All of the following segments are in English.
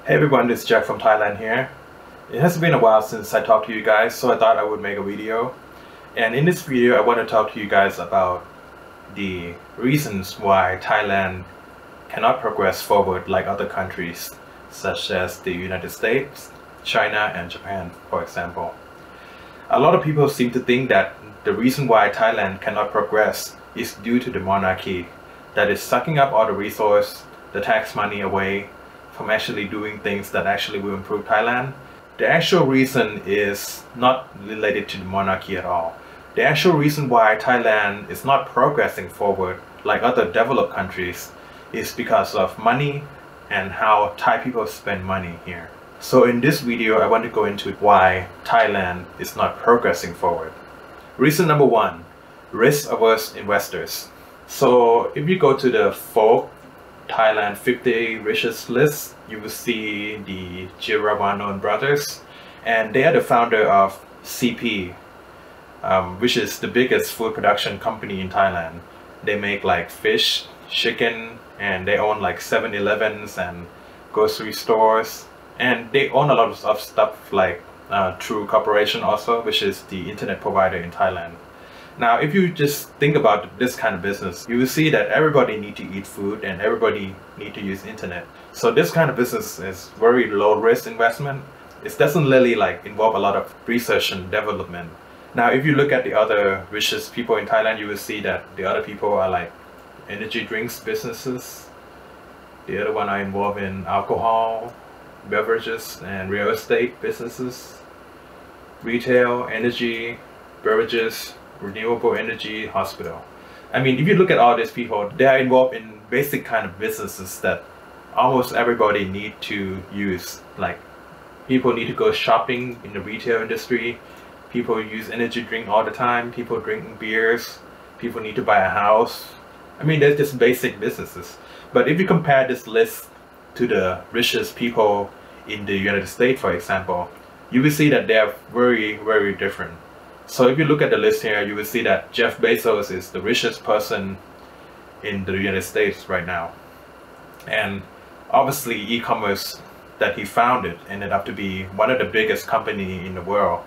Hey everyone, this is Jack from Thailand here. It has been a while since I talked to you guys, so I thought I would make a video. And in this video, I want to talk to you guys about the reasons why Thailand cannot progress forward like other countries, such as the United States, China, and Japan, for example. A lot of people seem to think that the reason why Thailand cannot progress is due to the monarchy that is sucking up all the resource, the tax money away from actually doing things that actually will improve Thailand. The actual reason is not related to the monarchy at all. The actual reason why Thailand is not progressing forward like other developed countries is because of money and how Thai people spend money here. So in this video, I want to go into why Thailand is not progressing forward. Reason number one, risk-averse investors. So if you go to the Forbes Thailand 50 richest list, you will see the Jiravanon brothers, and they are the founder of CP, which is the biggest food production company in Thailand. They make like fish, chicken, and they own like 7-Elevens and grocery stores, and they own a lot of stuff like True Corporation also, which is the internet provider in Thailand. Now, if you just think about this kind of business, you will see that everybody need to eat food and everybody need to use internet. So this kind of business is very low risk investment. It doesn't really like involve a lot of research and development. Now, if you look at the other richest people in Thailand, you will see that the other people are like energy drinks businesses. The other one are involved in alcohol, beverages, and real estate businesses, retail, energy, beverages, renewable energy, hospital. I mean, if you look at all these people, they are involved in basic kind of businesses that almost everybody need to use. Like people need to go shopping in the retail industry. People use energy drink all the time. People drinking beers. People need to buy a house. I mean, they're just basic businesses. But if you compare this list to the richest people in the United States, for example, you will see that they are very, very different. So if you look at the list here, you will see that Jeff Bezos is the richest person in the United States right now. And obviously e-commerce that he founded ended up to be one of the biggest company in the world.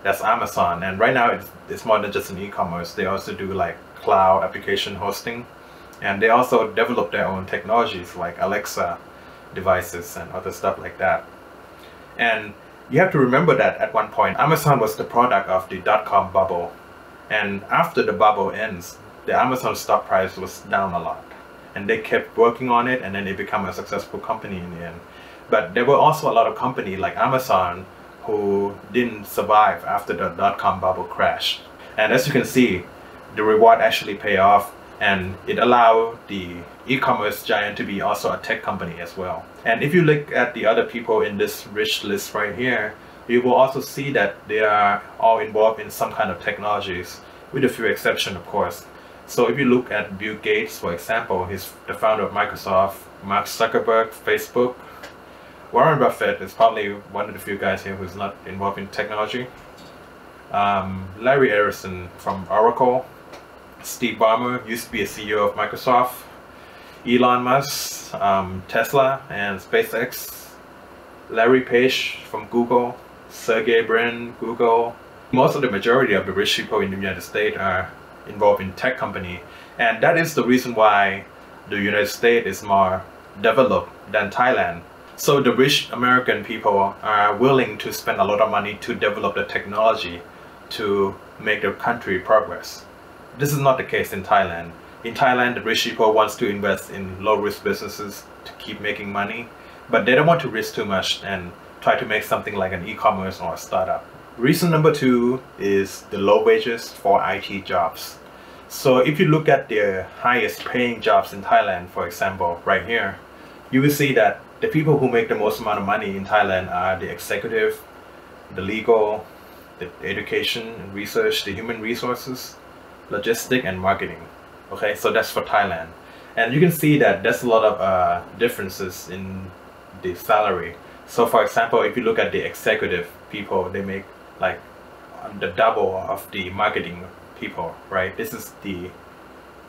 That's Amazon. And right now it's more than just an e-commerce. They also do like cloud application hosting. And they also develop their own technologies like Alexa devices and other stuff like that. And you have to remember that at one point, Amazon was the product of the dot-com bubble. And after the bubble ends, the Amazon stock price was down a lot. And they kept working on it, and then it became a successful company in the end. But there were also a lot of companies like Amazon who didn't survive after the dot-com bubble crashed. And as you can see, the reward actually paid off, and it allowed the e-commerce giant to be also a tech company as well. And if you look at the other people in this rich list right here, you will also see that they are all involved in some kind of technologies, with a few exceptions, of course. So if you look at Bill Gates, for example, he's the founder of Microsoft, Mark Zuckerberg, Facebook. Warren Buffett is probably one of the few guys here who's not involved in technology. Larry Ellison from Oracle. Steve Ballmer used to be a CEO of Microsoft. Elon Musk, Tesla and SpaceX. Larry Page from Google. Sergey Brin, Google. Most of the majority of the rich people in the United States are involved in tech company. And that is the reason why the United States is more developed than Thailand. So the rich American people are willing to spend a lot of money to develop the technology to make their country progress. This is not the case in Thailand. In Thailand, the rich people wants to invest in low-risk businesses to keep making money, but they don't want to risk too much and try to make something like an e-commerce or a startup. Reason number two is the low wages for IT jobs. So if you look at the highest paying jobs in Thailand, for example, right here, you will see that the people who make the most amount of money in Thailand are the executive, the legal, the education and research, the human resources, logistics and marketing. Okay, so that's for Thailand. And you can see that there's a lot of differences in the salary. So for example, if you look at the executive people, they make like the double of the marketing people, right? This is the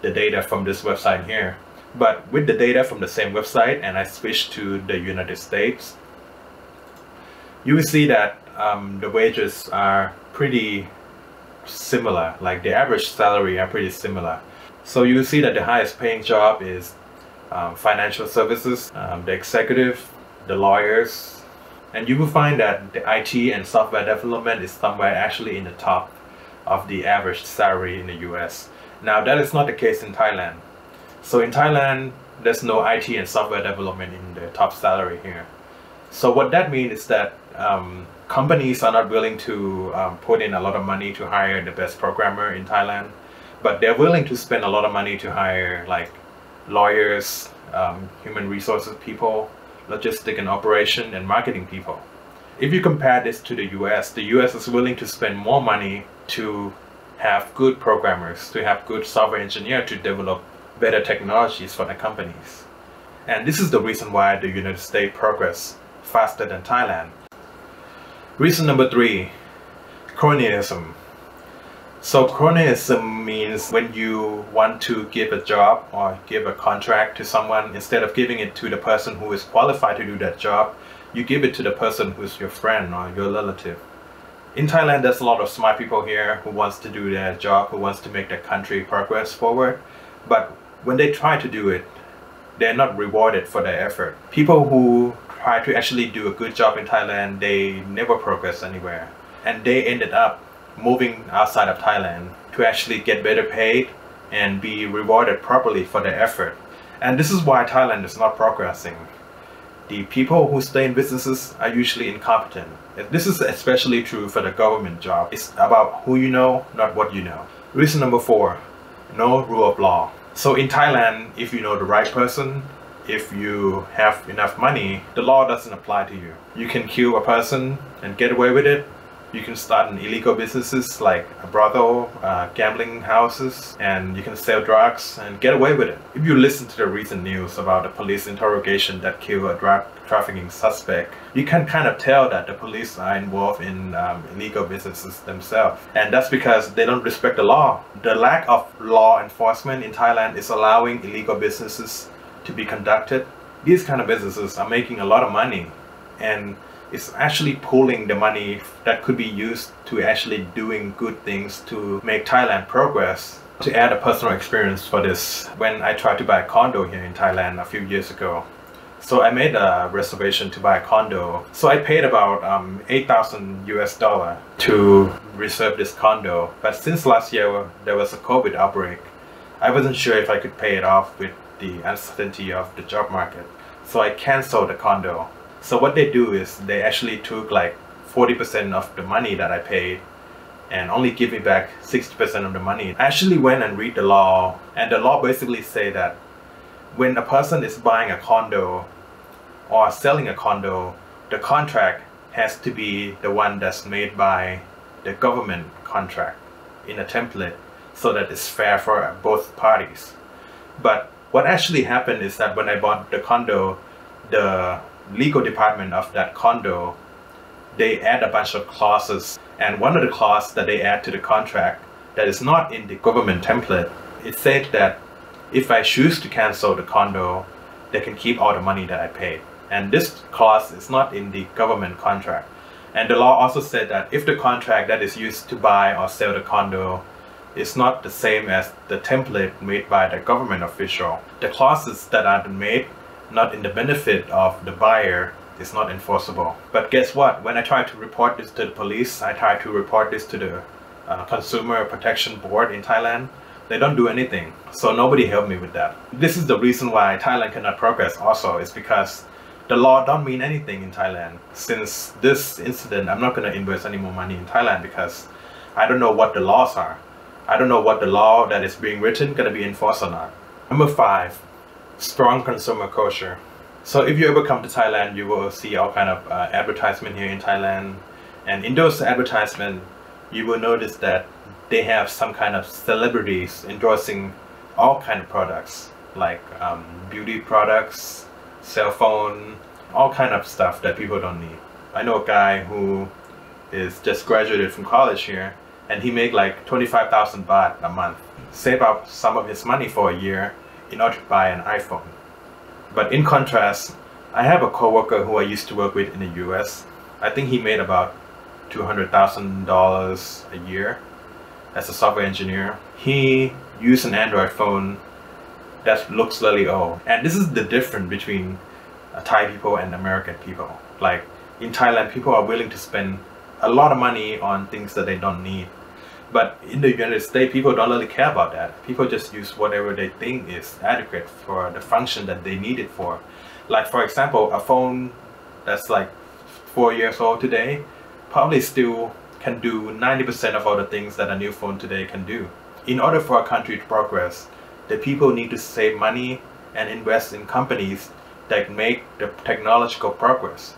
data from this website here. But with the data from the same website and I switch to the United States, you will see that the wages are pretty similar, like the average salary are pretty similar. So you will see that the highest paying job is financial services, the executive, the lawyers, and you will find that the IT and software development is somewhere actually in the top of the average salary in the US. Now that is not the case in Thailand. So in Thailand, there's no IT and software development in the top salary here. So what that means is that companies are not willing to put in a lot of money to hire the best programmer in Thailand, but they're willing to spend a lot of money to hire like lawyers, human resources people, logistic and operation and marketing people. If you compare this to the US is willing to spend more money to have good programmers, to have good software engineers to develop better technologies for the companies. And this is the reason why the United States progress faster than Thailand. Reason number 3, colonialism. So colonialism means when you want to give a job or give a contract to someone, instead of giving it to the person who is qualified to do that job, you give it to the person who is your friend or your relative. In Thailand, there's a lot of smart people here who wants to do their job, who wants to make their country progress forward. But when they try to do it, they're not rewarded for their effort. People who try to actually do a good job in Thailand, they never progress anywhere. And they ended up moving outside of Thailand to actually get better paid and be rewarded properly for their effort. And this is why Thailand is not progressing. The people who stay in businesses are usually incompetent. This is especially true for the government job. It's about who you know, not what you know. Reason number 4, no rule of law. So in Thailand, if you know the right person, if you have enough money, the law doesn't apply to you. You can kill a person and get away with it. You can start an illegal businesses like a brothel, gambling houses, and you can sell drugs and get away with it. If you listen to the recent news about the police interrogation that killed a drug trafficking suspect, you can kind of tell that the police are involved in illegal businesses themselves. And that's because they don't respect the law. The lack of law enforcement in Thailand is allowing illegal businesses to be conducted. These kind of businesses are making a lot of money, and it's actually pooling the money that could be used to actually doing good things to make Thailand progress. To add a personal experience for this, when I tried to buy a condo here in Thailand a few years ago, so I made a reservation to buy a condo. So I paid about $8,000 to reserve this condo. But since last year there was a COVID outbreak, I wasn't sure if I could pay it off with the uncertainty of the job market. So I canceled the condo. So what they do is they actually took like 40% of the money that I paid and only give me back 60% of the money. I actually went and read the law, and the law basically say that when a person is buying a condo or selling a condo, the contract has to be the one that's made by the government contract in a template so that it's fair for both parties. But what actually happened is that when I bought the condo, the legal department of that condo, they add a bunch of clauses, and one of the clauses that they add to the contract that is not in the government template, it said that if I choose to cancel the condo, they can keep all the money that I paid. And this clause is not in the government contract. And the law also said that if the contract that is used to buy or sell the condo is not the same as the template made by the government official, the clauses that are made not in the benefit of the buyer is not enforceable. But guess what? When I tried to report this to the police, I tried to report this to the Consumer Protection Board in Thailand, they don't do anything. So nobody helped me with that. This is the reason why Thailand cannot progress also, is because the law don't mean anything in Thailand. Since this incident, I'm not going to invest any more money in Thailand because I don't know what the laws are. I don't know what the law that is being written going to be enforced or not. Number 5. Strong consumer culture. So if you ever come to Thailand, you will see all kind of advertisement here in Thailand, and in those advertisements you will notice that they have some kind of celebrities endorsing all kind of products like beauty products, cell phone, all kind of stuff that people don't need. I know a guy who is just graduated from college here, and he make like 25,000 baht a month, save up some of his money for a year in order to buy an iPhone. But in contrast, I have a coworker who I used to work with in the US, I think he made about $200,000 a year as a software engineer. He used an Android phone that looks really old. And this is the difference between Thai people and American people. Like in Thailand, people are willing to spend a lot of money on things that they don't need. But in the United States, people don't really care about that. People just use whatever they think is adequate for the function that they need it for. Like for example, a phone that's like 4 years old today probably still can do 90% of all the things that a new phone today can do. In order for a country to progress, the people need to save money and invest in companies that make the technological progress.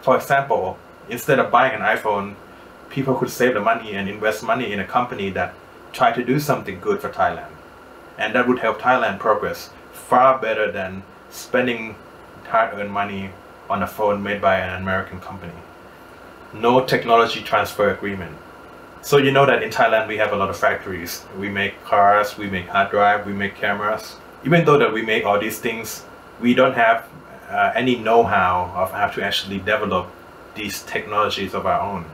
For example, instead of buying an iPhone, people could save the money and invest money in a company that try to do something good for Thailand. And that would help Thailand progress far better than spending hard-earned money on a phone made by an American company. No technology transfer agreement. So you know that in Thailand we have a lot of factories. We make cars, we make hard drive, we make cameras. Even though that we make all these things, we don't have any know-how of how to actually develop these technologies of our own.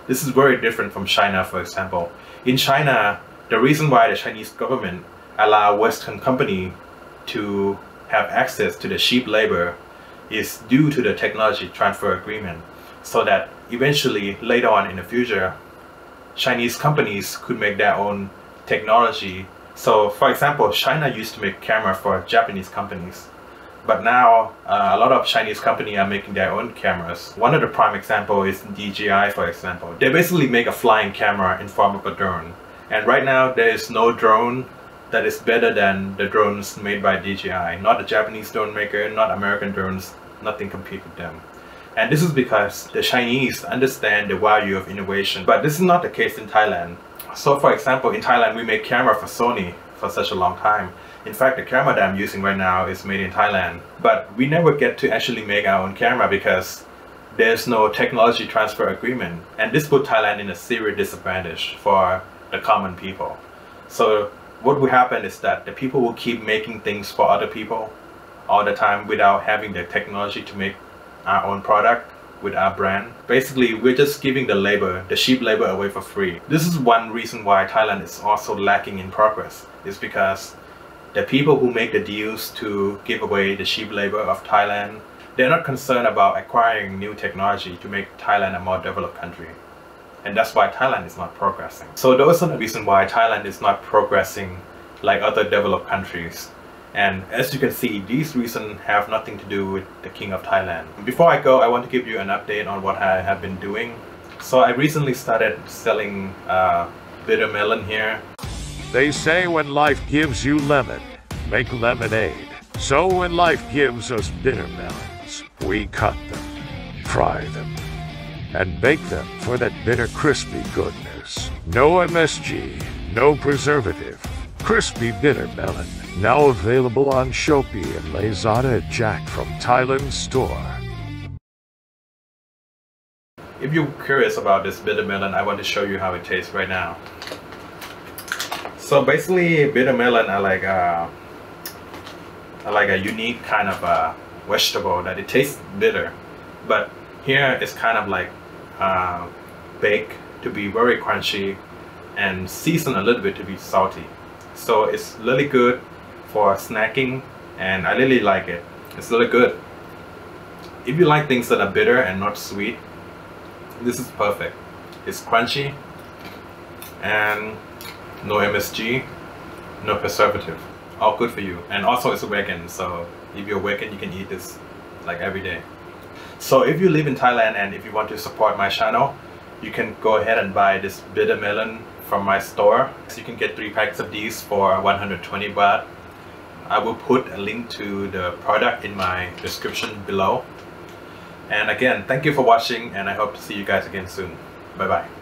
This is very different from China, for example. In China, the reason why the Chinese government allow Western company to have access to the cheap labor is due to the technology transfer agreement, so that eventually later on in the future, Chinese companies could make their own technology. So for example, China used to make camera for Japanese companies, but now a lot of Chinese companies are making their own cameras. One of the prime example is DJI, for example. They basically make a flying camera in form of a drone. And right now there is no drone that is better than the drones made by DJI. Not the Japanese drone maker, not American drones, nothing compete with them. And this is because the Chinese understand the value of innovation. But this is not the case in Thailand. So for example, in Thailand, we make camera for Sony for such a long time. In fact, the camera that I'm using right now is made in Thailand. But we never get to actually make our own camera because there's no technology transfer agreement. And this put Thailand in a serious disadvantage for the common people. So what will happen is that the people will keep making things for other people all the time without having the technology to make our own product with our brand. Basically, we're just giving the labor, the cheap labor away for free. This is one reason why Thailand is also lacking in progress. It's because the people who make the deals to give away the cheap labor of Thailand, they're not concerned about acquiring new technology to make Thailand a more developed country. And that's why Thailand is not progressing. So those are the reasons why Thailand is not progressing like other developed countries. And as you can see, these reasons have nothing to do with the King of Thailand. Before I go, I want to give you an update on what I have been doing. So I recently started selling bitter melon here. They say when life gives you lemon, make lemonade. So when life gives us bitter melons, we cut them, fry them, and bake them for that bitter crispy goodness. No MSG, no preservative. Crispy Bitter Melon, now available on Shopee and Lazada at Jack from Thailand's store. If you're curious about this bitter melon, I want to show you how it tastes right now. So basically, bitter melon are like a unique kind of vegetable that it tastes bitter, but here it's kind of like baked to be very crunchy and seasoned a little bit to be salty. So it's really good for snacking, and I really like it. It's really good. If you like things that are bitter and not sweet, this is perfect. It's crunchy and no MSG, no preservative. All good for you. And also it's vegan, so if you're vegan, you can eat this like every day. So if you live in Thailand and if you want to support my channel, you can go ahead and buy this bitter melon from my store. So you can get 3 packs of these for 120 baht. I will put a link to the product in my description below. And again, thank you for watching, and I hope to see you guys again soon. Bye bye.